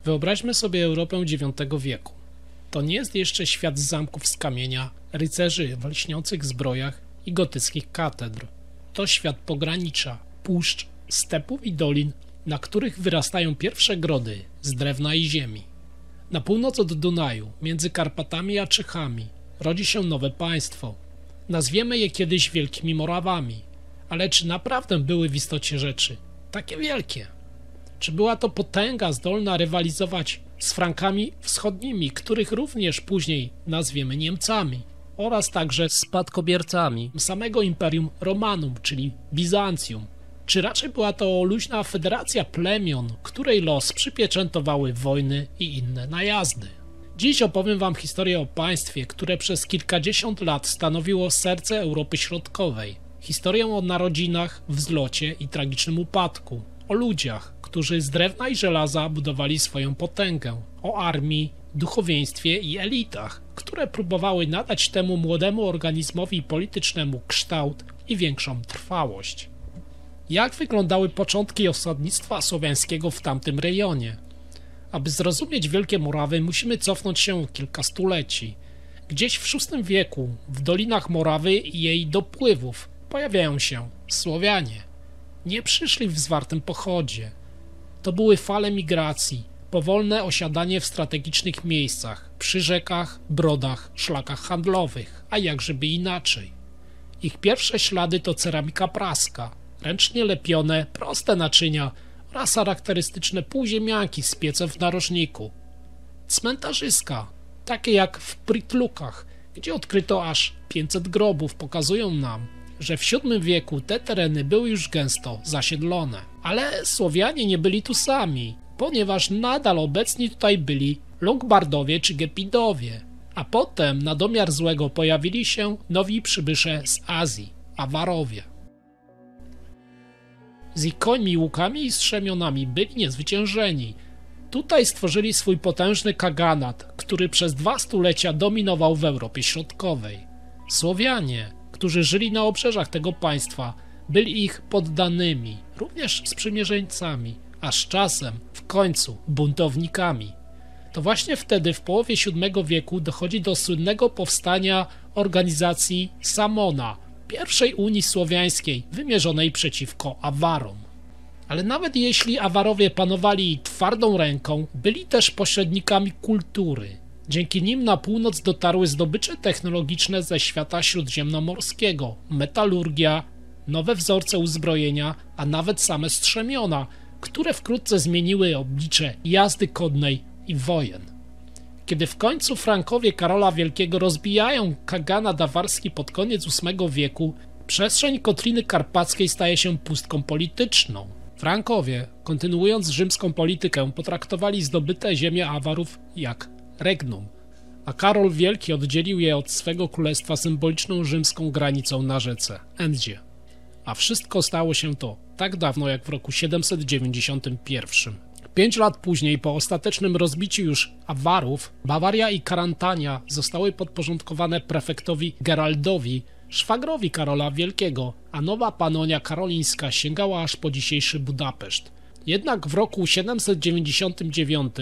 Wyobraźmy sobie Europę IX wieku. To nie jest jeszcze świat zamków z kamienia, rycerzy w lśniących zbrojach i gotyckich katedr. To świat pogranicza, puszcz, stepów i dolin, na których wyrastają pierwsze grody z drewna i ziemi. Na północ od Dunaju, między Karpatami a Czechami, rodzi się nowe państwo. Nazwiemy je kiedyś Wielkimi Morawami, ale czy naprawdę były w istocie rzeczy takie wielkie? Czy była to potęga zdolna rywalizować z Frankami wschodnimi, których również później nazwiemy Niemcami, oraz także spadkobiercami samego Imperium Romanum, czyli Bizancjum? Czy raczej była to luźna federacja plemion, której los przypieczętowały wojny i inne najazdy? Dziś opowiem wam historię o państwie, które przez kilkadziesiąt lat stanowiło serce Europy Środkowej. Historię o narodzinach, wzlocie i tragicznym upadku. O ludziach, którzy z drewna i żelaza budowali swoją potęgę. O armii, duchowieństwie i elitach, które próbowały nadać temu młodemu organizmowi politycznemu kształt i większą trwałość. Jak wyglądały początki osadnictwa słowiańskiego w tamtym rejonie? Aby zrozumieć Wielkie Morawy, musimy cofnąć się kilka stuleci. Gdzieś w VI wieku, w dolinach Morawy i jej dopływów, pojawiają się Słowianie. Nie przyszli w zwartym pochodzie. To były fale migracji, powolne osiadanie w strategicznych miejscach, przy rzekach, brodach, szlakach handlowych, a jakżeby inaczej. Ich pierwsze ślady to ceramika praska, ręcznie lepione, proste naczynia oraz charakterystyczne półziemianki z piecem w narożniku. Cmentarzyska, takie jak w Pritlukach, gdzie odkryto aż 500 grobów, pokazują nam, że w VII wieku te tereny były już gęsto zasiedlone. Ale Słowianie nie byli tu sami, ponieważ nadal obecni tutaj byli Longobardowie czy Gepidowie, a potem na domiar złego pojawili się nowi przybysze z Azji, Awarowie. Z ich końmi, łukami i strzemionami byli niezwyciężeni. Tutaj stworzyli swój potężny kaganat, który przez 2 stulecia dominował w Europie Środkowej. Słowianie, którzy żyli na obrzeżach tego państwa, byli ich poddanymi, również sprzymierzeńcami, a z czasem, w końcu, buntownikami. To właśnie wtedy, w połowie VII wieku, dochodzi do słynnego powstania organizacji Samona, pierwszej Unii Słowiańskiej wymierzonej przeciwko Awarom. Ale nawet jeśli Awarowie panowali twardą ręką, byli też pośrednikami kultury. Dzięki nim na północ dotarły zdobycze technologiczne ze świata śródziemnomorskiego, metalurgia, nowe wzorce uzbrojenia, a nawet same strzemiona, które wkrótce zmieniły oblicze jazdy konnej i wojen. Kiedy w końcu Frankowie Karola Wielkiego rozbijają kaganat awarski pod koniec VIII wieku, przestrzeń Kotliny Karpackiej staje się pustką polityczną. Frankowie, kontynuując rzymską politykę, potraktowali zdobyte ziemie Awarów jak regnum, a Karol Wielki oddzielił je od swego królestwa symboliczną rzymską granicą na rzece Endzie. A wszystko stało się to tak dawno jak w roku 791. 5 lat później, po ostatecznym rozbiciu już Awarów, Bawaria i Karantania zostały podporządkowane prefektowi Geraldowi, szwagrowi Karola Wielkiego, a Nowa Panonia Karolińska sięgała aż po dzisiejszy Budapeszt. Jednak w roku 799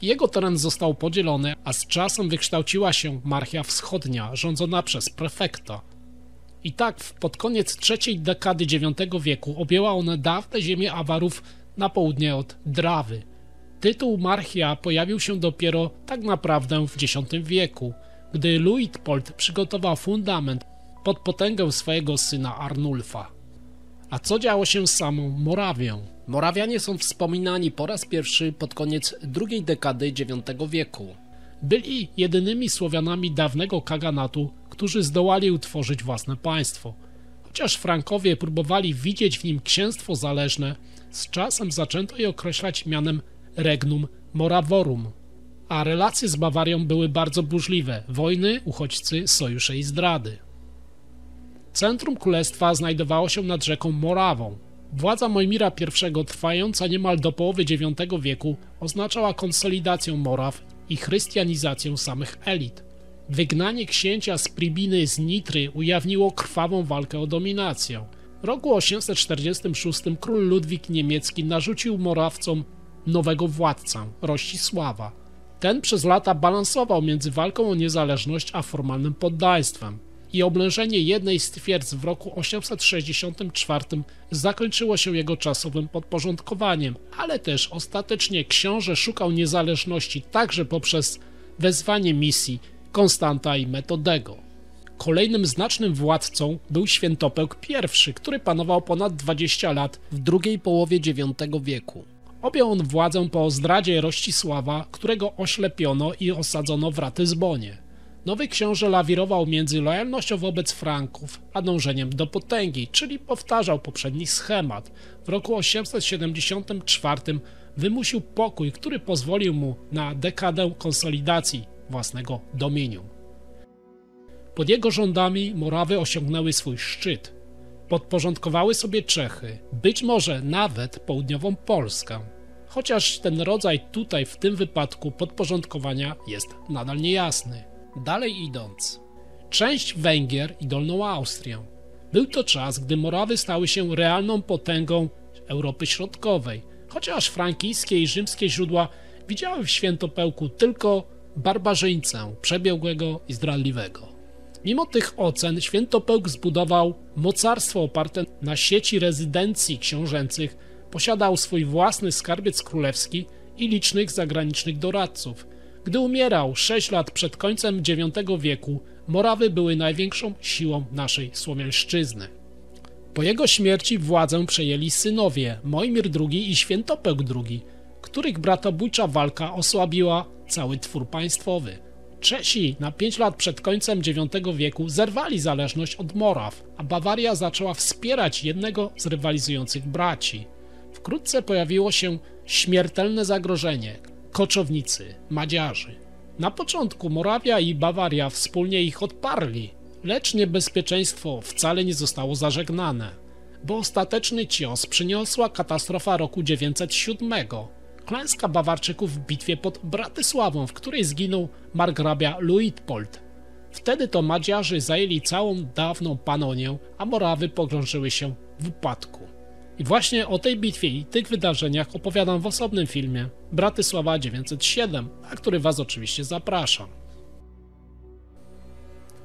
jego teren został podzielony, a z czasem wykształciła się Marchia Wschodnia, rządzona przez prefekta. I tak pod koniec trzeciej dekady IX wieku objęła ona dawne ziemię Awarów na południe od Drawy. Tytuł Marchia pojawił się dopiero tak naprawdę w X wieku, gdy Luitpold przygotował fundament pod potęgę swojego syna Arnulfa. A co działo się z samą Morawią? Morawianie są wspominani po raz pierwszy pod koniec drugiej dekady IX wieku. Byli jedynymi Słowianami dawnego kaganatu, którzy zdołali utworzyć własne państwo. Chociaż Frankowie próbowali widzieć w nim księstwo zależne, z czasem zaczęto je określać mianem Regnum Moravorum, a relacje z Bawarią były bardzo burzliwe: wojny, uchodźcy, sojusze i zdrady. Centrum królestwa znajdowało się nad rzeką Morawą. Władza Mojmira I, trwająca niemal do połowy IX wieku, oznaczała konsolidację Moraw i chrystianizację samych elit. Wygnanie księcia z Pribiny z Nitry ujawniło krwawą walkę o dominację. W roku 846 król Ludwik Niemiecki narzucił Morawcom nowego władcę, Rościsława. Ten przez lata balansował między walką o niezależność a formalnym poddaństwem i oblężenie jednej z twierdz w roku 864 zakończyło się jego czasowym podporządkowaniem, ale też ostatecznie książę szukał niezależności także poprzez wezwanie misji Konstanta i Metodego. Kolejnym znacznym władcą był Świętopełk I, który panował ponad 20 lat w drugiej połowie IX wieku. Objął on władzę po zdradzie Rościsława, którego oślepiono i osadzono w Ratyzbonie. Nowy książę lawirował między lojalnością wobec Franków a dążeniem do potęgi, czyli powtarzał poprzedni schemat. W roku 874 wymusił pokój, który pozwolił mu na dekadę konsolidacji własnego dominium. Pod jego rządami Morawy osiągnęły swój szczyt. Podporządkowały sobie Czechy, być może nawet południową Polskę. Chociaż ten rodzaj tutaj w tym wypadku podporządkowania jest nadal niejasny. Dalej idąc, część Węgier i Dolną Austrię. Był to czas, gdy Morawy stały się realną potęgą Europy Środkowej, chociaż frankijskie i rzymskie źródła widziały w Świętopełku tylko barbarzyńcę, przebiegłego i zdradliwego. Mimo tych ocen Świętopełk zbudował mocarstwo oparte na sieci rezydencji książęcych, posiadał swój własny skarbiec królewski i licznych zagranicznych doradców. Gdy umierał 6 lat przed końcem IX wieku, Morawy były największą siłą naszej Słowiańszczyzny. Po jego śmierci władzę przejęli synowie Mojmir II i Świętopełk II, których bratobójcza walka osłabiła cały twór państwowy. Czesi na 5 lat przed końcem IX wieku zerwali zależność od Moraw, a Bawaria zaczęła wspierać jednego z rywalizujących braci. Wkrótce pojawiło się śmiertelne zagrożenie – koczownicy, Madziarzy. Na początku Morawia i Bawaria wspólnie ich odparli, lecz niebezpieczeństwo wcale nie zostało zażegnane, bo ostateczny cios przyniosła katastrofa roku 907. Klęska Bawarczyków w bitwie pod Bratysławą, w której zginął margrabia Luitpold. Wtedy to Madziarzy zajęli całą dawną Panonię, a Morawy pogrążyły się w upadku. I właśnie o tej bitwie i tych wydarzeniach opowiadam w osobnym filmie Bratysława 907, na który was oczywiście zapraszam.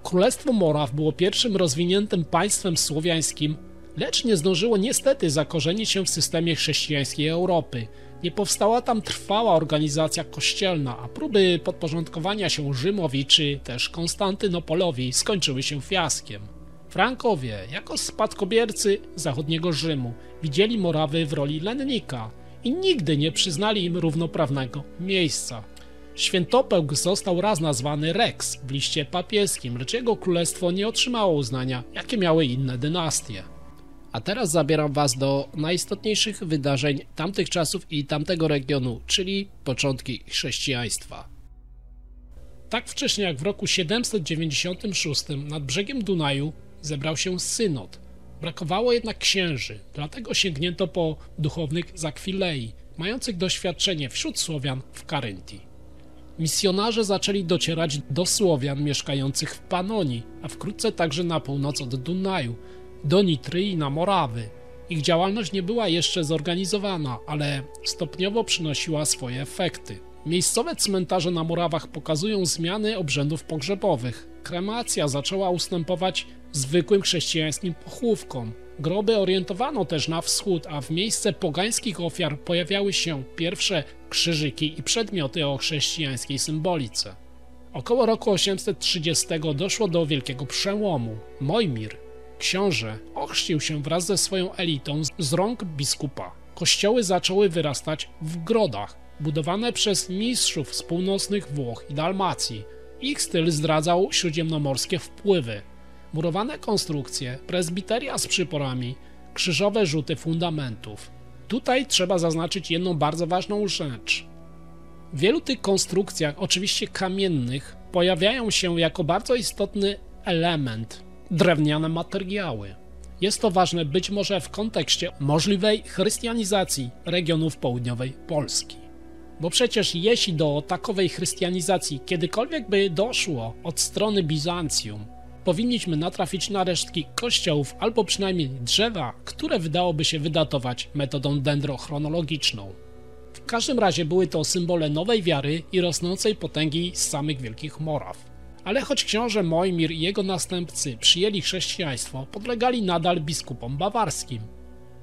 Królestwo Moraw było pierwszym rozwiniętym państwem słowiańskim, lecz nie zdążyło niestety zakorzenić się w systemie chrześcijańskiej Europy. Nie powstała tam trwała organizacja kościelna, a próby podporządkowania się Rzymowi czy też Konstantynopolowi skończyły się fiaskiem. Frankowie, jako spadkobiercy zachodniego Rzymu, widzieli Morawy w roli lennika i nigdy nie przyznali im równoprawnego miejsca. Świętopełk został raz nazwany Rex w liście papieskim, lecz jego królestwo nie otrzymało uznania, jakie miały inne dynastie. A teraz zabieram was do najistotniejszych wydarzeń tamtych czasów i tamtego regionu, czyli początki chrześcijaństwa. Tak wcześnie jak w roku 796 nad brzegiem Dunaju zebrał się synod. Brakowało jednak księży, dlatego sięgnięto po duchownych z Akwilei, mających doświadczenie wśród Słowian w Karyntii. Misjonarze zaczęli docierać do Słowian mieszkających w Panonii, a wkrótce także na północ od Dunaju, do Nitry i na Morawy. Ich działalność nie była jeszcze zorganizowana, ale stopniowo przynosiła swoje efekty. Miejscowe cmentarze na Morawach pokazują zmiany obrzędów pogrzebowych. Kremacja zaczęła ustępować zwykłym chrześcijańskim pochówkom. Groby orientowano też na wschód, a w miejsce pogańskich ofiar pojawiały się pierwsze krzyżyki i przedmioty o chrześcijańskiej symbolice. Około roku 830 doszło do wielkiego przełomu. Mojmir, książę, ochrzcił się wraz ze swoją elitą z rąk biskupa. Kościoły zaczęły wyrastać w grodach, budowane przez mistrzów z północnych Włoch i Dalmacji. Ich styl zdradzał śródziemnomorskie wpływy. Murowane konstrukcje, prezbiteria z przyporami, krzyżowe rzuty fundamentów. Tutaj trzeba zaznaczyć jedną bardzo ważną rzecz. W wielu tych konstrukcjach, oczywiście kamiennych, pojawiają się jako bardzo istotny element drewniane materiały. Jest to ważne być może w kontekście możliwej chrystianizacji regionów południowej Polski. Bo przecież jeśli do takowej chrystianizacji kiedykolwiek by doszło od strony Bizancjum, powinniśmy natrafić na resztki kościołów albo przynajmniej drzewa, które wydałoby się wydatować metodą dendrochronologiczną. W każdym razie były to symbole nowej wiary i rosnącej potęgi z samych Wielkich Moraw. Ale choć książę Mojmir i jego następcy przyjęli chrześcijaństwo, podlegali nadal biskupom bawarskim.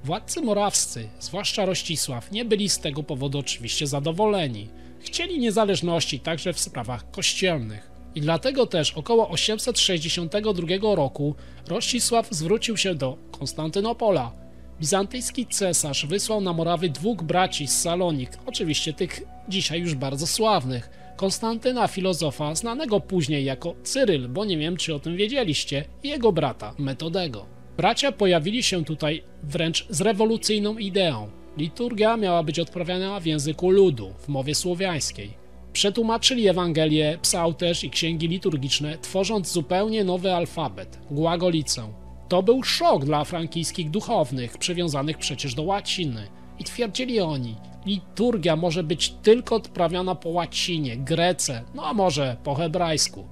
Władcy morawscy, zwłaszcza Rościsław, nie byli z tego powodu oczywiście zadowoleni. Chcieli niezależności także w sprawach kościelnych. I dlatego też około 862 roku Rościsław zwrócił się do Konstantynopola. Bizantyjski cesarz wysłał na Morawy dwóch braci z Salonik, oczywiście tych dzisiaj już bardzo sławnych, Konstantyna filozofa, znanego później jako Cyryl, bo nie wiem czy o tym wiedzieliście, i jego brata Metodego. Bracia pojawili się tutaj wręcz z rewolucyjną ideą. Liturgia miała być odprawiana w języku ludu, w mowie słowiańskiej. Przetłumaczyli Ewangelię, psałterz i księgi liturgiczne, tworząc zupełnie nowy alfabet, głagolicę. To był szok dla frankijskich duchownych, przywiązanych przecież do łaciny. I twierdzili oni, liturgia może być tylko odprawiana po łacinie, grece, no a może po hebrajsku.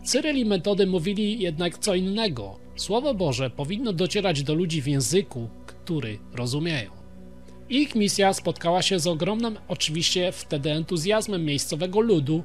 Cyryl i Metody mówili jednak co innego. Słowo Boże powinno docierać do ludzi w języku, który rozumieją. Ich misja spotkała się z ogromnym, oczywiście wtedy entuzjazmem miejscowego ludu,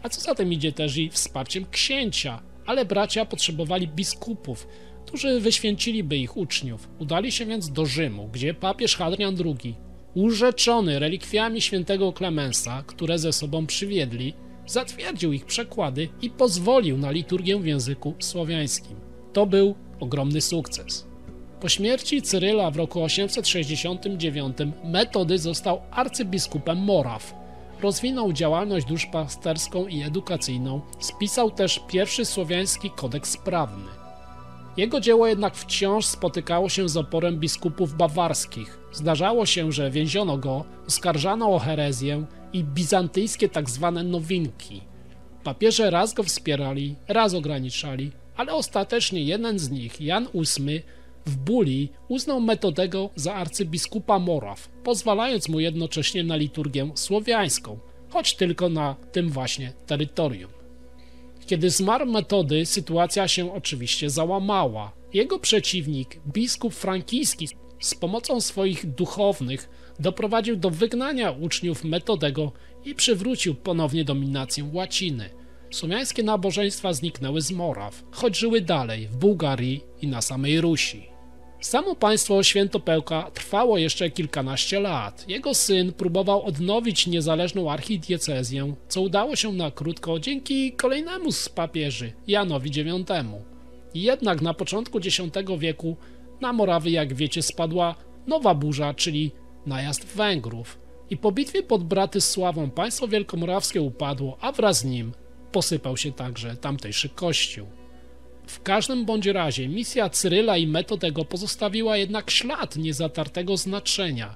a co za tym idzie też i wsparciem księcia, ale bracia potrzebowali biskupów, którzy wyświęciliby ich uczniów. Udali się więc do Rzymu, gdzie papież Hadrian II, urzeczony relikwiami świętego Klemensa, które ze sobą przywiedli, zatwierdził ich przekłady i pozwolił na liturgię w języku słowiańskim. To był ogromny sukces. Po śmierci Cyryla w roku 869 Metody został arcybiskupem Moraw. Rozwinął działalność duszpasterską i edukacyjną, spisał też pierwszy słowiański kodeks prawny. Jego dzieło jednak wciąż spotykało się z oporem biskupów bawarskich. Zdarzało się, że więziono go, oskarżano o herezję i bizantyjskie tzw. nowinki. Papieże raz go wspierali, raz ograniczali, ale ostatecznie jeden z nich, Jan VIII, w bulli uznał Metodego za arcybiskupa Moraw, pozwalając mu jednocześnie na liturgię słowiańską, choć tylko na tym właśnie terytorium. Kiedy zmarł Metody, sytuacja się oczywiście załamała. Jego przeciwnik, biskup frankijski, z pomocą swoich duchownych doprowadził do wygnania uczniów Metodego i przywrócił ponownie dominację łaciny. Słowiańskie nabożeństwa zniknęły z Moraw, choć żyły dalej w Bułgarii i na samej Rusi. Samo państwo Świętopełka trwało jeszcze kilkanaście lat. Jego syn próbował odnowić niezależną archidiecezję, co udało się na krótko dzięki kolejnemu z papieży, Janowi IX. Jednak na początku X wieku na Morawy, jak wiecie, spadła nowa burza, czyli najazd Węgrów. I po bitwie pod Bratysławą państwo wielkomorawskie upadło, a wraz z nim posypał się także tamtejszy kościół. W każdym bądź razie misja Cyryla i Metodego pozostawiła jednak ślad niezatartego znaczenia,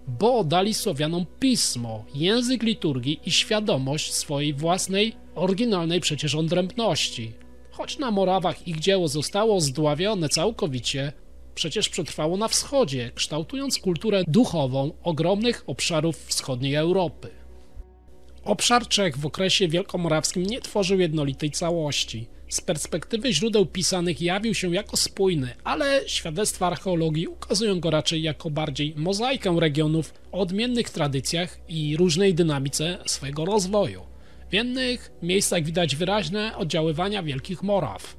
bo dali Słowianom pismo, język liturgii i świadomość swojej własnej, oryginalnej przecież odrębności. Choć na Morawach ich dzieło zostało zdławione całkowicie, przecież przetrwało na wschodzie, kształtując kulturę duchową ogromnych obszarów wschodniej Europy. Obszar Czech w okresie wielkomorawskim nie tworzył jednolitej całości. Z perspektywy źródeł pisanych jawił się jako spójny, ale świadectwa archeologii ukazują go raczej jako bardziej mozaikę regionów o odmiennych tradycjach i różnej dynamice swojego rozwoju. W innych miejscach widać wyraźne oddziaływania Wielkich Moraw.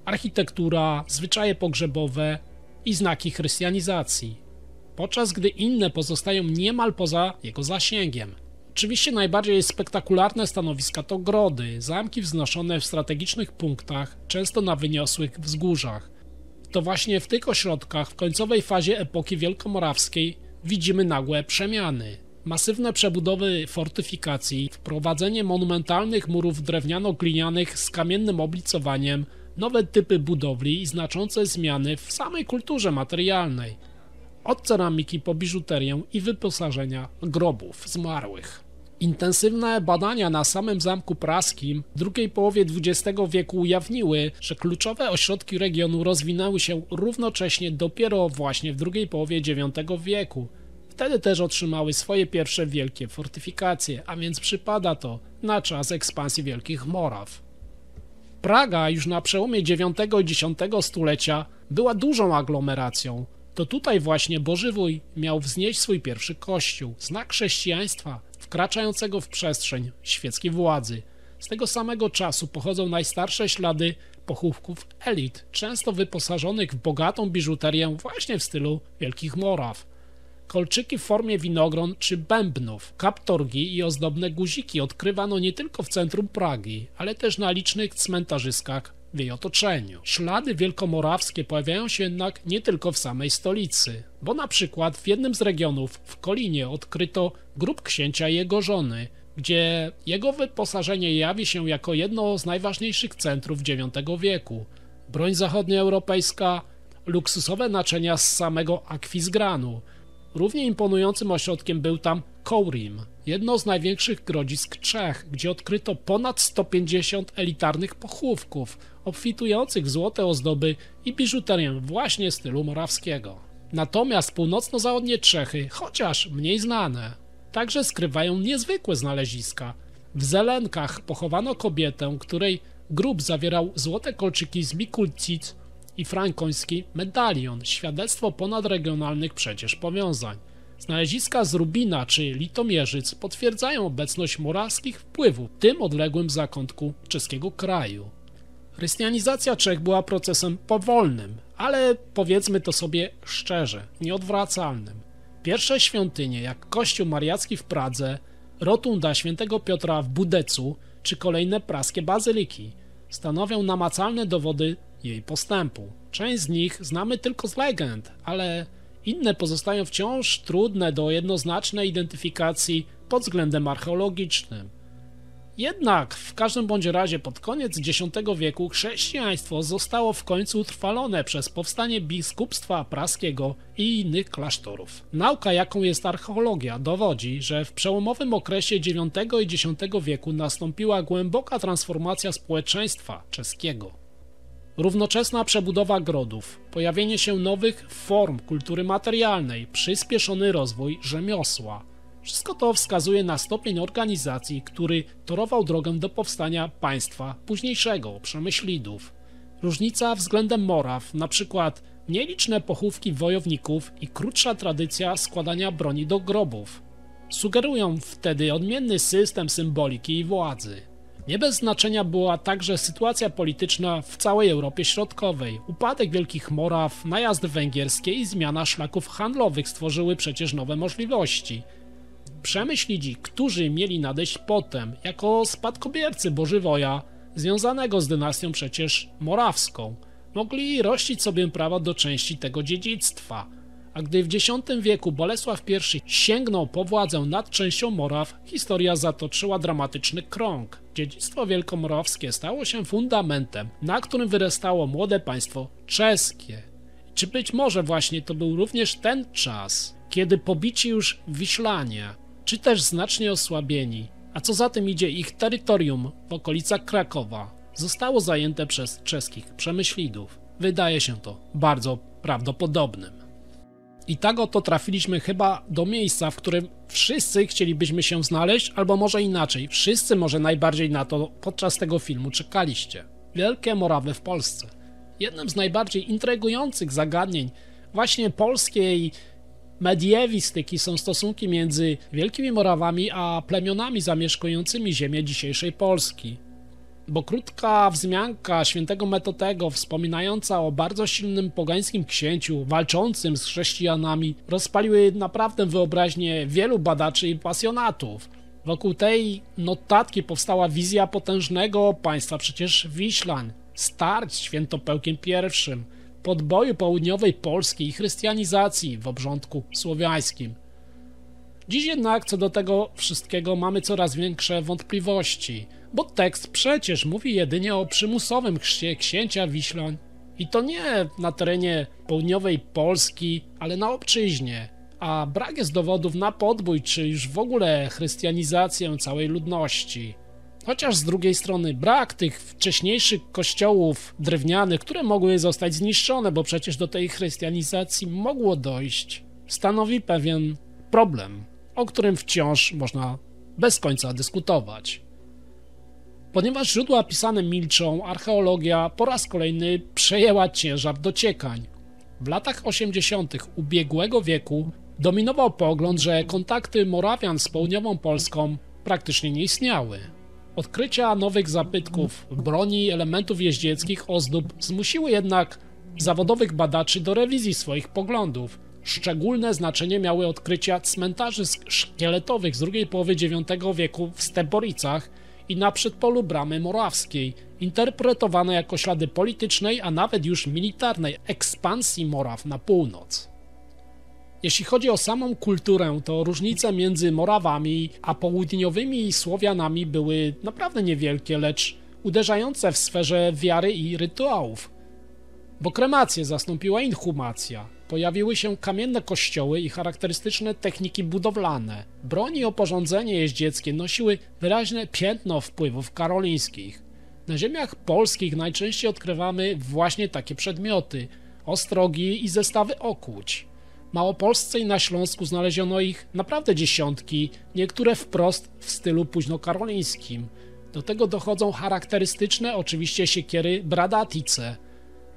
Architektura, zwyczaje pogrzebowe i znaki chrystianizacji, podczas gdy inne pozostają niemal poza jego zasięgiem. Oczywiście najbardziej spektakularne stanowiska to grody, zamki wznoszone w strategicznych punktach, często na wyniosłych wzgórzach. To właśnie w tych ośrodkach w końcowej fazie epoki wielkomorawskiej widzimy nagłe przemiany. Masywne przebudowy fortyfikacji, wprowadzenie monumentalnych murów drewniano-glinianych z kamiennym oblicowaniem, nowe typy budowli i znaczące zmiany w samej kulturze materialnej. Od ceramiki po biżuterię i wyposażenia grobów zmarłych. Intensywne badania na samym Zamku Praskim w drugiej połowie XX wieku ujawniły, że kluczowe ośrodki regionu rozwinęły się równocześnie dopiero właśnie w drugiej połowie IX wieku. Wtedy też otrzymały swoje pierwsze wielkie fortyfikacje, a więc przypada to na czas ekspansji Wielkich Moraw. Praga już na przełomie IX i X stulecia była dużą aglomeracją. To tutaj właśnie Boży Wuj miał wznieść swój pierwszy kościół, znak chrześcijaństwa wkraczającego w przestrzeń świeckiej władzy. Z tego samego czasu pochodzą najstarsze ślady pochówków elit, często wyposażonych w bogatą biżuterię właśnie w stylu Wielkich Moraw. Kolczyki w formie winogron czy bębnów, kaptorgi i ozdobne guziki odkrywano nie tylko w centrum Pragi, ale też na licznych cmentarzyskach w jej otoczeniu. Ślady wielkomorawskie pojawiają się jednak nie tylko w samej stolicy, bo na przykład w jednym z regionów, w Kolinie, odkryto grób księcia i jego żony, gdzie jego wyposażenie jawi się jako jedno z najważniejszych centrów IX wieku. Broń zachodnioeuropejska, luksusowe naczynia z samego Akwizgranu. Równie imponującym ośrodkiem był tam Kourim, jedno z największych grodzisk Czech, gdzie odkryto ponad 150 elitarnych pochówków, obfitujących w złote ozdoby i biżuterię właśnie stylu morawskiego. Natomiast północno-zachodnie Czechy, chociaż mniej znane, także skrywają niezwykłe znaleziska. W Zelenkach pochowano kobietę, której grób zawierał złote kolczyki z Mikulcic i frankoński medalion, świadectwo ponadregionalnych przecież powiązań. Znaleziska z Rubina czy Litomierzyc potwierdzają obecność morawskich wpływów w tym odległym zakątku czeskiego kraju. Chrystianizacja Czech była procesem powolnym, ale powiedzmy to sobie szczerze, nieodwracalnym. Pierwsze świątynie, jak kościół mariacki w Pradze, rotunda świętego Piotra w Budecu czy kolejne praskie bazyliki, stanowią namacalne dowody jej postępu. Część z nich znamy tylko z legend, ale inne pozostają wciąż trudne do jednoznacznej identyfikacji pod względem archeologicznym. Jednak w każdym bądź razie pod koniec X wieku chrześcijaństwo zostało w końcu utrwalone przez powstanie biskupstwa praskiego i innych klasztorów. Nauka, jaką jest archeologia, dowodzi, że w przełomowym okresie IX i X wieku nastąpiła głęboka transformacja społeczeństwa czeskiego. Równoczesna przebudowa grodów, pojawienie się nowych form kultury materialnej, przyspieszony rozwój rzemiosła. Wszystko to wskazuje na stopień organizacji, który torował drogę do powstania państwa późniejszego, Przemyślidów. Różnica względem Moraw, na przykład mniej liczne pochówki wojowników i krótsza tradycja składania broni do grobów, sugerują wtedy odmienny system symboliki i władzy. Nie bez znaczenia była także sytuacja polityczna w całej Europie Środkowej. Upadek Wielkich Moraw, najazdy węgierskie i zmiana szlaków handlowych stworzyły przecież nowe możliwości. Przemyślidzi, którzy mieli nadejść potem, jako spadkobiercy Bożywoja, związanego z dynastią przecież morawską, mogli rościć sobie prawo do części tego dziedzictwa. A gdy w X wieku Bolesław I sięgnął po władzę nad częścią Moraw, historia zatoczyła dramatyczny krąg. Dziedzictwo wielkomorawskie stało się fundamentem, na którym wyrastało młode państwo czeskie. Czy być może właśnie to był również ten czas, kiedy pobici już Wiślanie, czy też znacznie osłabieni, a co za tym idzie ich terytorium w okolicach Krakowa, zostało zajęte przez czeskich Przemyślidów. Wydaje się to bardzo prawdopodobnym. I tak oto trafiliśmy chyba do miejsca, w którym wszyscy chcielibyśmy się znaleźć, albo może inaczej, wszyscy może najbardziej na to podczas tego filmu czekaliście. Wielkie Morawy w Polsce. Jednym z najbardziej intrygujących zagadnień właśnie polskiej mediewistyki są stosunki między Wielkimi Morawami a plemionami zamieszkującymi ziemię dzisiejszej Polski. Bo krótka wzmianka świętego Metotego wspominająca o bardzo silnym pogańskim księciu walczącym z chrześcijanami rozpaliły naprawdę wyobraźnię wielu badaczy i pasjonatów. Wokół tej notatki powstała wizja potężnego państwa przecież Wiślań, starć z Świętopełkiem I, podboju południowej Polski i chrystianizacji w obrządku słowiańskim. Dziś jednak co do tego wszystkiego mamy coraz większe wątpliwości, bo tekst przecież mówi jedynie o przymusowym chrzcie księcia Wiślań i to nie na terenie południowej Polski, ale na obczyźnie, a brak jest dowodów na podbój czy już w ogóle chrystianizację całej ludności. Chociaż z drugiej strony brak tych wcześniejszych kościołów drewnianych, które mogły zostać zniszczone, bo przecież do tej chrystianizacji mogło dojść, stanowi pewien problem, o którym wciąż można bez końca dyskutować. Ponieważ źródła pisane milczą, archeologia po raz kolejny przejęła ciężar dociekań. W latach 80. ubiegłego wieku dominował pogląd, że kontakty Morawian z południową Polską praktycznie nie istniały. Odkrycia nowych zabytków, broni, elementów jeździeckich, ozdób zmusiły jednak zawodowych badaczy do rewizji swoich poglądów. Szczególne znaczenie miały odkrycia cmentarzy szkieletowych z drugiej połowy IX wieku w Steboricach i na przedpolu Bramy Morawskiej, interpretowane jako ślady politycznej, a nawet już militarnej ekspansji Moraw na północ. Jeśli chodzi o samą kulturę, to różnice między Morawami a południowymi Słowianami były naprawdę niewielkie, lecz uderzające w sferze wiary i rytuałów. Bo kremację zastąpiła inhumacja. Pojawiły się kamienne kościoły i charakterystyczne techniki budowlane. Broń i oporządzenie jeździeckie nosiły wyraźne piętno wpływów karolińskich. Na ziemiach polskich najczęściej odkrywamy właśnie takie przedmioty, ostrogi i zestawy okuć. W Małopolsce i na Śląsku znaleziono ich naprawdę dziesiątki, niektóre wprost w stylu późnokarolińskim. Do tego dochodzą charakterystyczne oczywiście siekiery bradatice.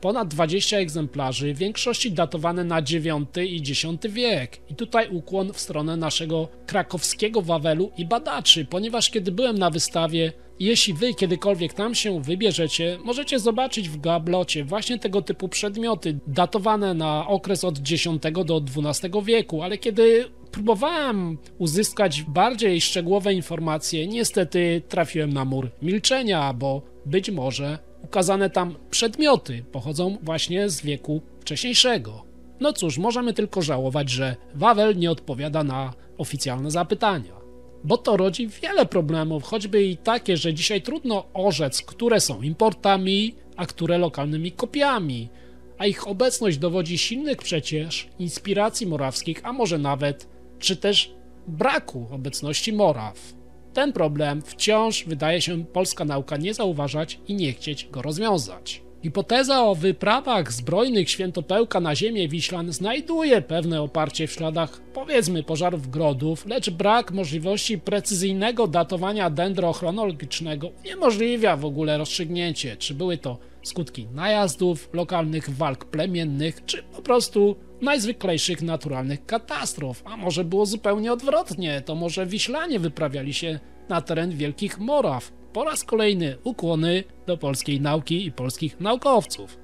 Ponad 20 egzemplarzy, w większości datowane na IX i X wiek. I tutaj ukłon w stronę naszego krakowskiego Wawelu i badaczy, ponieważ kiedy byłem na wystawie, jeśli wy kiedykolwiek tam się wybierzecie, możecie zobaczyć w gablocie właśnie tego typu przedmioty, datowane na okres od X do XII wieku, ale kiedy próbowałem uzyskać bardziej szczegółowe informacje, niestety trafiłem na mur milczenia, bo być może ukazane tam przedmioty pochodzą właśnie z wieku wcześniejszego. No cóż, możemy tylko żałować, że Wawel nie odpowiada na oficjalne zapytania. Bo to rodzi wiele problemów, choćby i takie, że dzisiaj trudno orzec, które są importami, a które lokalnymi kopiami, a ich obecność dowodzi silnych przecież inspiracji morawskich, a może nawet, czy też braku obecności Moraw. Ten problem wciąż wydaje się polska nauka nie zauważać i nie chcieć go rozwiązać. Hipoteza o wyprawach zbrojnych Świętopełka na ziemię Wiślan znajduje pewne oparcie w śladach, powiedzmy, pożarów grodów, lecz brak możliwości precyzyjnego datowania dendrochronologicznego uniemożliwia w ogóle rozstrzygnięcie, czy były to skutki najazdów, lokalnych walk plemiennych, czy po prostu najzwyklejszych naturalnych katastrof, a może było zupełnie odwrotnie, to może Wiślanie wyprawiali się na teren Wielkich Moraw. Po raz kolejny ukłony do polskiej nauki i polskich naukowców.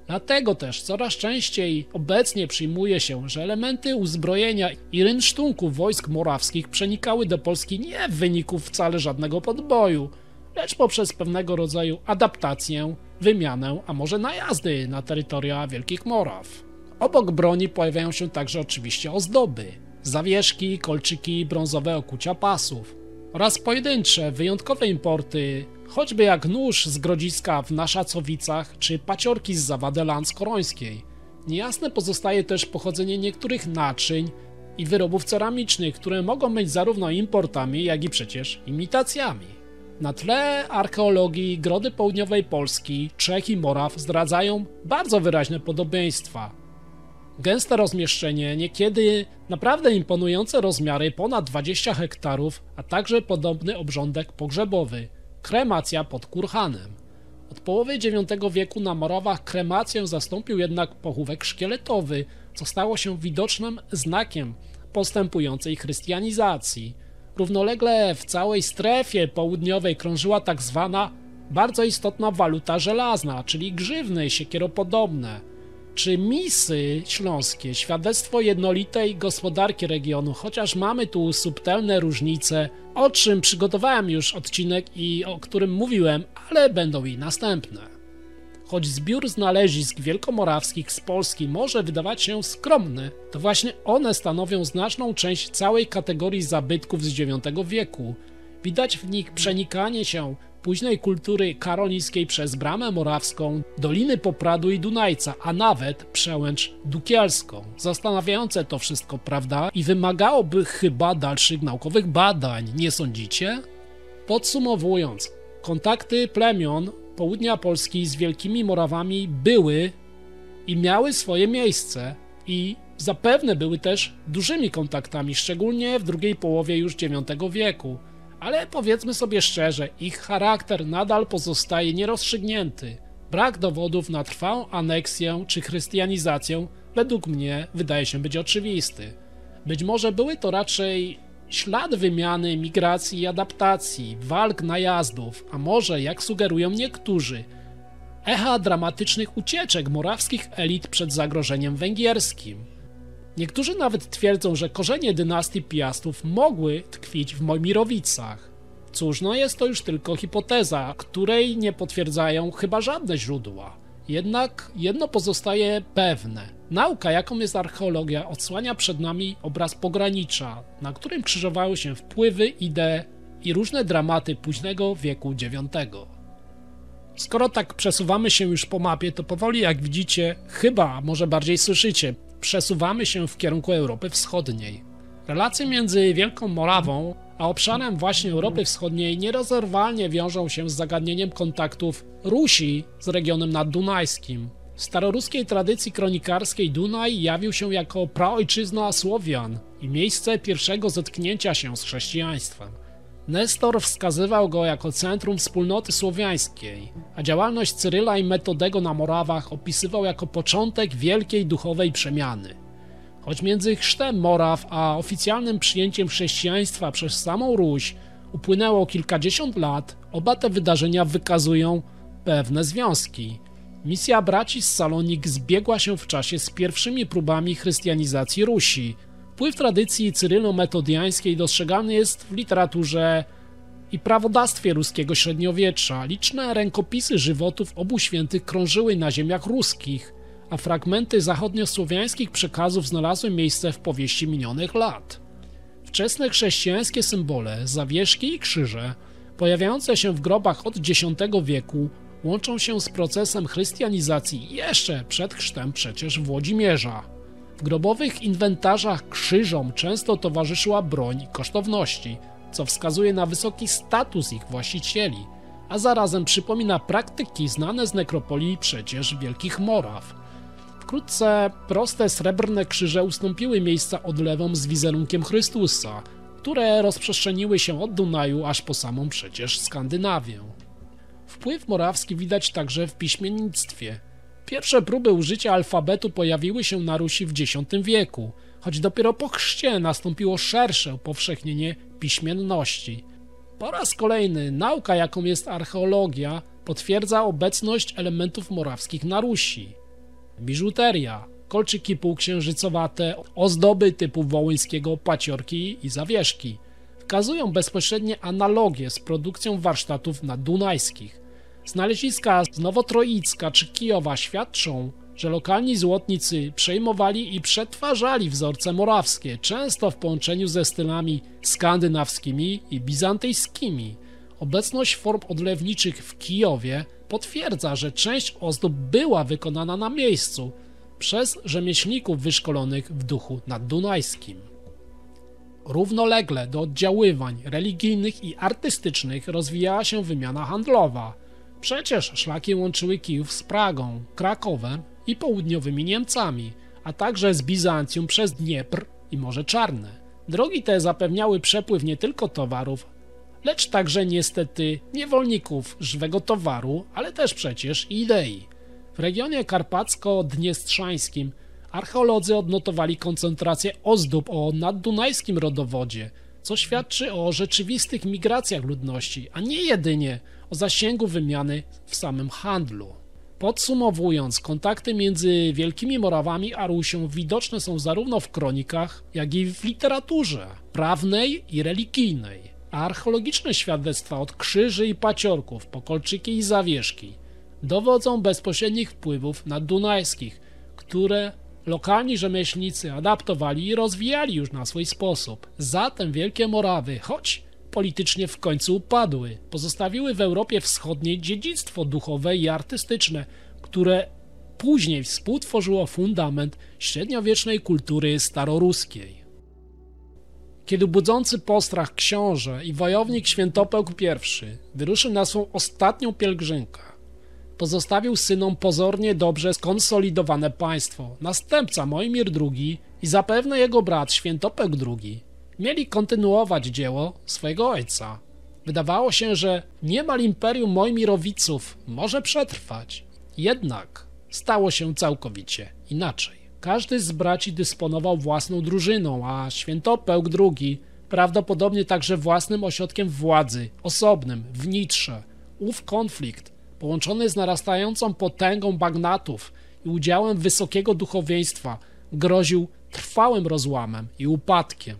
Dlatego też coraz częściej obecnie przyjmuje się, że elementy uzbrojenia i rynsztunku wojsk morawskich przenikały do Polski nie w wyniku wcale żadnego podboju, lecz poprzez pewnego rodzaju adaptację, wymianę, a może najazdy na terytoria Wielkich Moraw. Obok broni pojawiają się także oczywiście ozdoby, zawieszki, kolczyki, brązowe okucia pasów oraz pojedyncze, wyjątkowe importy, choćby jak nóż z Grodziska w Naszacowicach czy paciorki z Zawady Landskorońskiej. Niejasne pozostaje też pochodzenie niektórych naczyń i wyrobów ceramicznych, które mogą być zarówno importami, jak i przecież imitacjami. Na tle archeologii grody południowej Polski, Czech i Moraw zdradzają bardzo wyraźne podobieństwa. Gęste rozmieszczenie, niekiedy naprawdę imponujące rozmiary, ponad 20 hektarów, a także podobny obrządek pogrzebowy, kremacja pod kurhanem. Od połowy IX wieku na Morawach kremację zastąpił jednak pochówek szkieletowy, co stało się widocznym znakiem postępującej chrystianizacji. Równolegle w całej strefie południowej krążyła tak zwana bardzo istotna waluta żelazna, czyli grzywny siekieropodobne. Czy misy śląskie, świadectwo jednolitej gospodarki regionu, chociaż mamy tu subtelne różnice, o czym przygotowałem już odcinek i o którym mówiłem, ale będą i następne. Choć zbiór znalezisk wielkomorawskich z Polski może wydawać się skromny, to właśnie one stanowią znaczną część całej kategorii zabytków z IX wieku. Widać w nich przenikanie się późnej kultury karolińskiej przez Bramę Morawską, Doliny Popradu i Dunajca, a nawet Przełęcz Dukielską. Zastanawiające to wszystko, prawda? I wymagałoby chyba dalszych naukowych badań, nie sądzicie? Podsumowując, kontakty plemion południa Polski z Wielkimi Morawami były i miały swoje miejsce i zapewne były też dużymi kontaktami, szczególnie w drugiej połowie już IX wieku. Ale powiedzmy sobie szczerze, ich charakter nadal pozostaje nierozstrzygnięty. Brak dowodów na trwałą aneksję czy chrystianizację według mnie wydaje się być oczywisty. Być może były to raczej ślad wymiany, migracji i adaptacji, walk, najazdów, a może, jak sugerują niektórzy, echa dramatycznych ucieczek morawskich elit przed zagrożeniem węgierskim. Niektórzy nawet twierdzą, że korzenie dynastii Piastów mogły tkwić w Mojmirowicach. Cóż, jest to już tylko hipoteza, której nie potwierdzają chyba żadne źródła. Jednak jedno pozostaje pewne. Nauka, jaką jest archeologia, odsłania przed nami obraz pogranicza, na którym krzyżowały się wpływy, idee i różne dramaty późnego wieku IX. Skoro tak przesuwamy się już po mapie, to powoli, jak widzicie, chyba, może bardziej słyszycie, przesuwamy się w kierunku Europy Wschodniej. Relacje między Wielką Morawą a obszarem właśnie Europy Wschodniej nierozerwalnie wiążą się z zagadnieniem kontaktów Rusi z regionem naddunajskim. W staroruskiej tradycji kronikarskiej Dunaj jawił się jako praojczyzna Słowian i miejsce pierwszego zetknięcia się z chrześcijaństwem. Nestor wskazywał go jako centrum wspólnoty słowiańskiej, a działalność Cyryla i Metodego na Morawach opisywał jako początek wielkiej duchowej przemiany. Choć między chrztem Moraw a oficjalnym przyjęciem chrześcijaństwa przez samą Ruś upłynęło kilkadziesiąt lat, oba te wydarzenia wykazują pewne związki. Misja braci z Salonik zbiegła się w czasie z pierwszymi próbami chrystianizacji Rusi. Wpływ tradycji cyrylo-metodiańskiej dostrzegalny jest w literaturze i prawodawstwie ruskiego średniowiecza. Liczne rękopisy żywotów obu świętych krążyły na ziemiach ruskich, a fragmenty zachodniosłowiańskich przekazów znalazły miejsce w powieści minionych lat. Wczesne chrześcijańskie symbole, zawieszki i krzyże, pojawiające się w grobach od X wieku, łączą się z procesem chrystianizacji jeszcze przed chrztem przecież Włodzimierza. W grobowych inwentarzach krzyżom często towarzyszyła broń i kosztowności, co wskazuje na wysoki status ich właścicieli, a zarazem przypomina praktyki znane z nekropolii przecież Wielkich Moraw. Wkrótce proste srebrne krzyże ustąpiły miejsca odlewom z wizerunkiem Chrystusa, które rozprzestrzeniły się od Dunaju aż po samą przecież Skandynawię. Wpływ morawski widać także w piśmiennictwie. Pierwsze próby użycia alfabetu pojawiły się na Rusi w X wieku, choć dopiero po chrzcie nastąpiło szersze upowszechnienie piśmienności. Po raz kolejny nauka, jaką jest archeologia, potwierdza obecność elementów morawskich na Rusi. Biżuteria, kolczyki półksiężycowate, ozdoby typu wołyńskiego, paciorki i zawieszki wskazują bezpośrednie analogie z produkcją warsztatów naddunajskich. Znaleziska z Nowotroicka czy Kijowa świadczą, że lokalni złotnicy przejmowali i przetwarzali wzorce morawskie, często w połączeniu ze stylami skandynawskimi i bizantyjskimi. Obecność form odlewniczych w Kijowie potwierdza, że część ozdób była wykonana na miejscu przez rzemieślników wyszkolonych w duchu naddunajskim. Równolegle do oddziaływań religijnych i artystycznych rozwijała się wymiana handlowa. Przecież szlaki łączyły Kijów z Pragą, Krakowem i południowymi Niemcami, a także z Bizancjum przez Dniepr i Morze Czarne. Drogi te zapewniały przepływ nie tylko towarów, lecz także niestety niewolników, żywego towaru, ale też przecież i idei. W regionie karpacko-dniestrzańskim archeolodzy odnotowali koncentrację ozdób o naddunajskim rodowodzie, co świadczy o rzeczywistych migracjach ludności, a nie jedynie o zasięgu wymiany w samym handlu. Podsumowując, kontakty między Wielkimi Morawami a Rusią widoczne są zarówno w kronikach, jak i w literaturze prawnej i religijnej. A archeologiczne świadectwa od krzyży i paciorków po kolczyki i zawieszki dowodzą bezpośrednich wpływów naddunajskich, które lokalni rzemieślnicy adaptowali i rozwijali już na swój sposób. Zatem Wielkie Morawy, choć politycznie w końcu upadły, pozostawiły w Europie Wschodniej dziedzictwo duchowe i artystyczne, które później współtworzyło fundament średniowiecznej kultury staroruskiej. Kiedy budzący postrach książę i wojownik Świętopełk I wyruszył na swą ostatnią pielgrzymkę, pozostawił synom pozornie dobrze skonsolidowane państwo. Następca Mojmir II i zapewne jego brat Świętopełk II mieli kontynuować dzieło swojego ojca. Wydawało się, że niemal imperium Mojmirowiców może przetrwać. Jednak stało się całkowicie inaczej. Każdy z braci dysponował własną drużyną, a Świętopełk II prawdopodobnie także własnym ośrodkiem władzy, osobnym, w Nitrze. Ów konflikt, połączony z narastającą potęgą bagnatów i udziałem wysokiego duchowieństwa, groził trwałym rozłamem i upadkiem.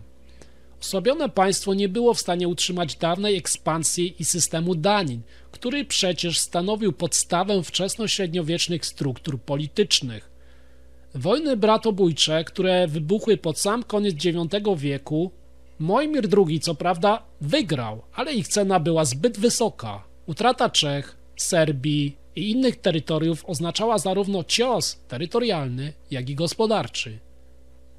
Osłabione państwo nie było w stanie utrzymać dawnej ekspansji i systemu danin, który przecież stanowił podstawę wczesnośredniowiecznych struktur politycznych. Wojny bratobójcze, które wybuchły pod sam koniec IX wieku, Mojmir II co prawda wygrał, ale ich cena była zbyt wysoka. Utrata Czech, Serbii i innych terytoriów oznaczała zarówno cios terytorialny, jak i gospodarczy.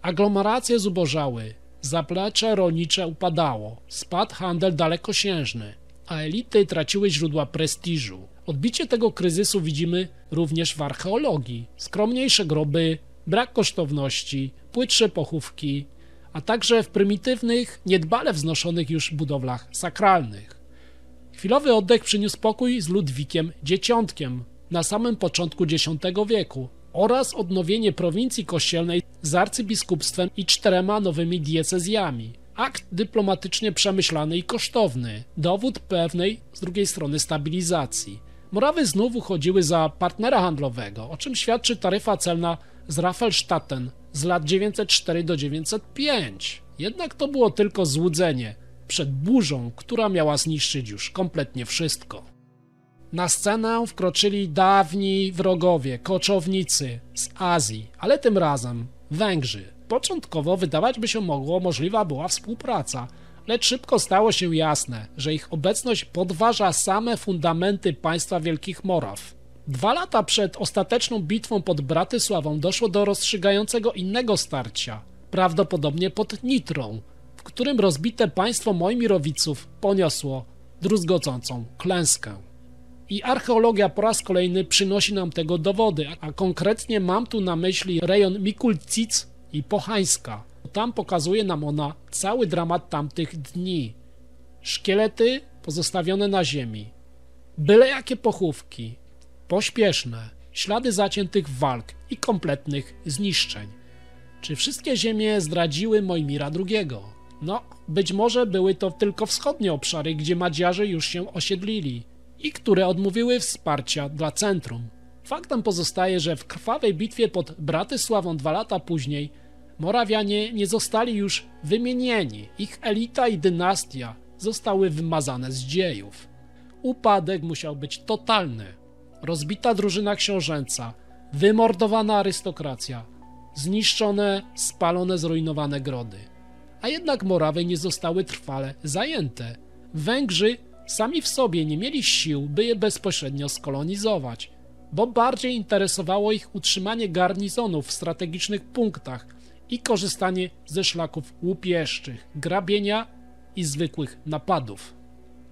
Aglomeracje zubożały, zaplecze rolnicze upadało, spadł handel dalekosiężny, a elity traciły źródła prestiżu. Odbicie tego kryzysu widzimy również w archeologii. Skromniejsze groby, brak kosztowności, płytsze pochówki, a także w prymitywnych, niedbale wznoszonych już budowlach sakralnych. Chwilowy oddech przyniósł pokój z Ludwikiem Dzieciątkiem na samym początku X wieku oraz odnowienie prowincji kościelnej z arcybiskupstwem i 4 nowymi diecezjami. Akt dyplomatycznie przemyślany i kosztowny, dowód pewnej z drugiej strony stabilizacji. Morawy znów uchodziły za partnera handlowego, o czym świadczy taryfa celna z Raffelstadten z lat 904 do 905. Jednak to było tylko złudzenie przed burzą, która miała zniszczyć już kompletnie wszystko. Na scenę wkroczyli dawni wrogowie, koczownicy z Azji, ale tym razem Węgrzy. Początkowo wydawać by się mogło, możliwa była współpraca, lecz szybko stało się jasne, że ich obecność podważa same fundamenty państwa Wielkich Moraw. 2 lata przed ostateczną bitwą pod Bratysławą doszło do rozstrzygającego innego starcia, prawdopodobnie pod Nitrą, w którym rozbite państwo Mojmirowiców poniosło druzgocącą klęskę. I archeologia po raz kolejny przynosi nam tego dowody, a konkretnie mam tu na myśli rejon Mikulcic i Pochańska. Tam pokazuje nam ona cały dramat tamtych dni. Szkielety pozostawione na ziemi, byle jakie pochówki, pośpieszne, ślady zaciętych walk i kompletnych zniszczeń. Czy wszystkie ziemie zdradziły Mojmira II? No, być może były to tylko wschodnie obszary, gdzie Madziarze już się osiedlili i które odmówiły wsparcia dla centrum. Faktem pozostaje, że w krwawej bitwie pod Bratysławą 2 lata później Morawianie nie zostali już wymienieni, ich elita i dynastia zostały wymazane z dziejów. Upadek musiał być totalny. Rozbita drużyna książęca, wymordowana arystokracja, zniszczone, spalone, zrujnowane grody. A jednak Morawy nie zostały trwale zajęte. Węgrzy sami w sobie nie mieli sił, by je bezpośrednio skolonizować, bo bardziej interesowało ich utrzymanie garnizonów w strategicznych punktach i korzystanie ze szlaków łupieszczych, grabienia i zwykłych napadów.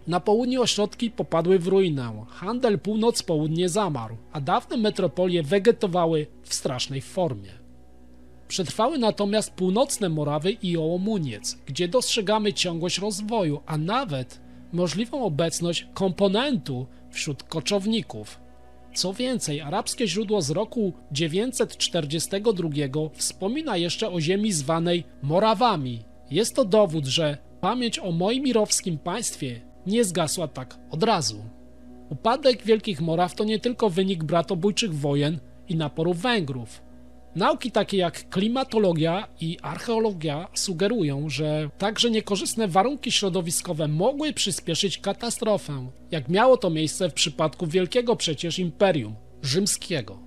Na południu ośrodki popadły w ruinę, handel północ-południe zamarł, a dawne metropolie wegetowały w strasznej formie. Przetrwały natomiast północne Morawy i Ołomuniec, gdzie dostrzegamy ciągłość rozwoju, a nawet możliwą obecność komponentu wśród koczowników. Co więcej, arabskie źródło z roku 942 wspomina jeszcze o ziemi zwanej Morawami. Jest to dowód, że pamięć o mojmirowskim państwie nie zgasła tak od razu. Upadek Wielkich Moraw to nie tylko wynik bratobójczych wojen i naporu Węgrów. Nauki takie jak klimatologia i archeologia sugerują, że także niekorzystne warunki środowiskowe mogły przyspieszyć katastrofę, jak miało to miejsce w przypadku wielkiego przecież imperium rzymskiego.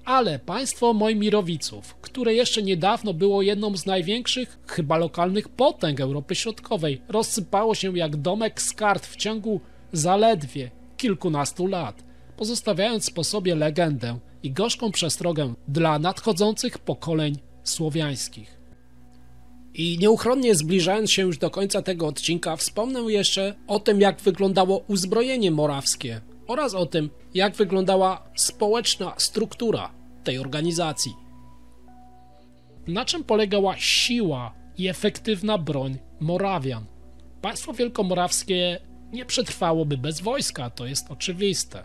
Ale państwo Mojmirowiców, które jeszcze niedawno było jedną z największych, chyba lokalnych potęg Europy Środkowej, rozsypało się jak domek z kart w ciągu zaledwie kilkunastu lat, pozostawiając po sobie legendę i gorzką przestrogę dla nadchodzących pokoleń słowiańskich. I nieuchronnie zbliżając się już do końca tego odcinka, wspomnę jeszcze o tym, jak wyglądało uzbrojenie morawskie oraz o tym, jak wyglądała społeczna struktura tej organizacji. Na czym polegała siła i efektywna broń Morawian? Państwo wielkomorawskie nie przetrwałoby bez wojska, to jest oczywiste.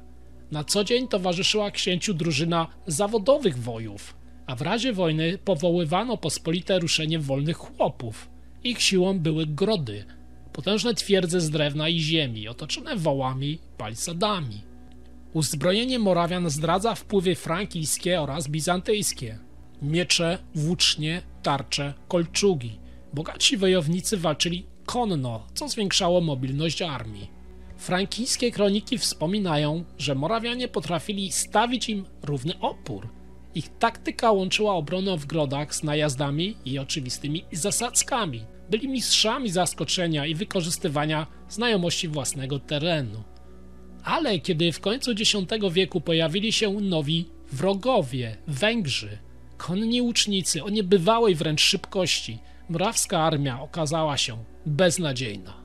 Na co dzień towarzyszyła księciu drużyna zawodowych wojów, a w razie wojny powoływano pospolite ruszenie wolnych chłopów. Ich siłą były grody, potężne twierdze z drewna i ziemi, otoczone wałami, palisadami. Uzbrojenie Morawian zdradza wpływy frankijskie oraz bizantyjskie. Miecze, włócznie, tarcze, kolczugi. Bogatsi wojownicy walczyli konno, co zwiększało mobilność armii. Frankijskie kroniki wspominają, że Morawianie potrafili stawić im równy opór. Ich taktyka łączyła obronę w grodach z najazdami i oczywistymi zasadzkami. Byli mistrzami zaskoczenia i wykorzystywania znajomości własnego terenu. Ale kiedy w końcu X wieku pojawili się nowi wrogowie, Węgrzy, konni łucznicy o niebywałej wręcz szybkości, morawska armia okazała się beznadziejna.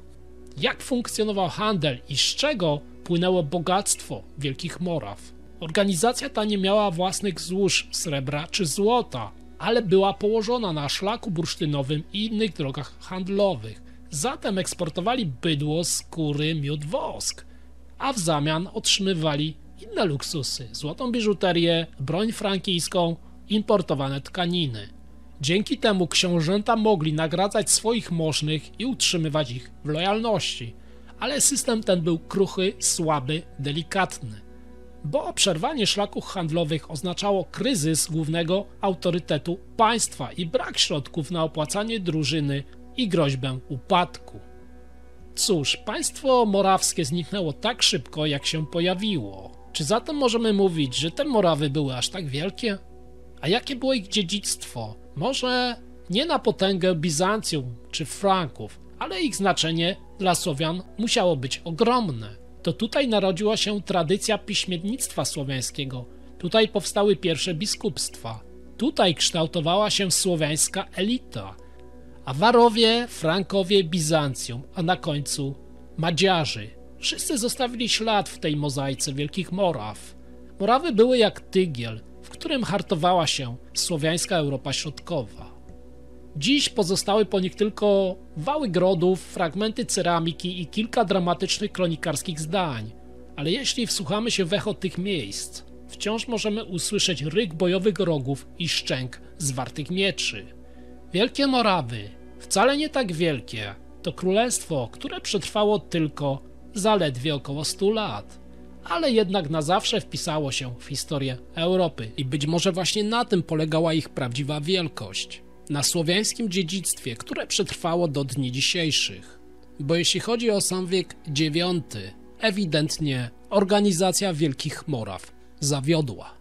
Jak funkcjonował handel i z czego płynęło bogactwo Wielkich Moraw? Organizacja ta nie miała własnych złóż srebra czy złota, ale była położona na szlaku bursztynowym i innych drogach handlowych. Zatem eksportowali bydło, skóry, miód, wosk, a w zamian otrzymywali inne luksusy, złotą biżuterię, broń frankijską, importowane tkaniny. Dzięki temu książęta mogli nagradzać swoich możnych i utrzymywać ich w lojalności, ale system ten był kruchy, słaby, delikatny, bo przerwanie szlaków handlowych oznaczało kryzys głównego autorytetu państwa i brak środków na opłacanie drużyny i groźbę upadku. Cóż, państwo morawskie zniknęło tak szybko, jak się pojawiło. Czy zatem możemy mówić, że te Morawy były aż tak wielkie? A jakie było ich dziedzictwo? Może nie na potęgę Bizancjum czy Franków, ale ich znaczenie dla Słowian musiało być ogromne. To tutaj narodziła się tradycja piśmiennictwa słowiańskiego, tutaj powstały pierwsze biskupstwa, tutaj kształtowała się słowiańska elita. Awarowie, Frankowie, Bizancjum, a na końcu Madziarzy. Wszyscy zostawili ślad w tej mozaice Wielkich Moraw. Morawy były jak tygiel, w którym hartowała się słowiańska Europa Środkowa. Dziś pozostały po nich tylko wały grodów, fragmenty ceramiki i kilka dramatycznych kronikarskich zdań. Ale jeśli wsłuchamy się w echo tych miejsc, wciąż możemy usłyszeć ryk bojowych rogów i szczęk zwartych mieczy. Wielkie Morawy, wcale nie tak wielkie, to królestwo, które przetrwało tylko zaledwie około 100 lat. Ale jednak na zawsze wpisało się w historię Europy i być może właśnie na tym polegała ich prawdziwa wielkość. Na słowiańskim dziedzictwie, które przetrwało do dni dzisiejszych. Bo jeśli chodzi o sam wiek IX, ewidentnie organizacja Wielkich Moraw zawiodła.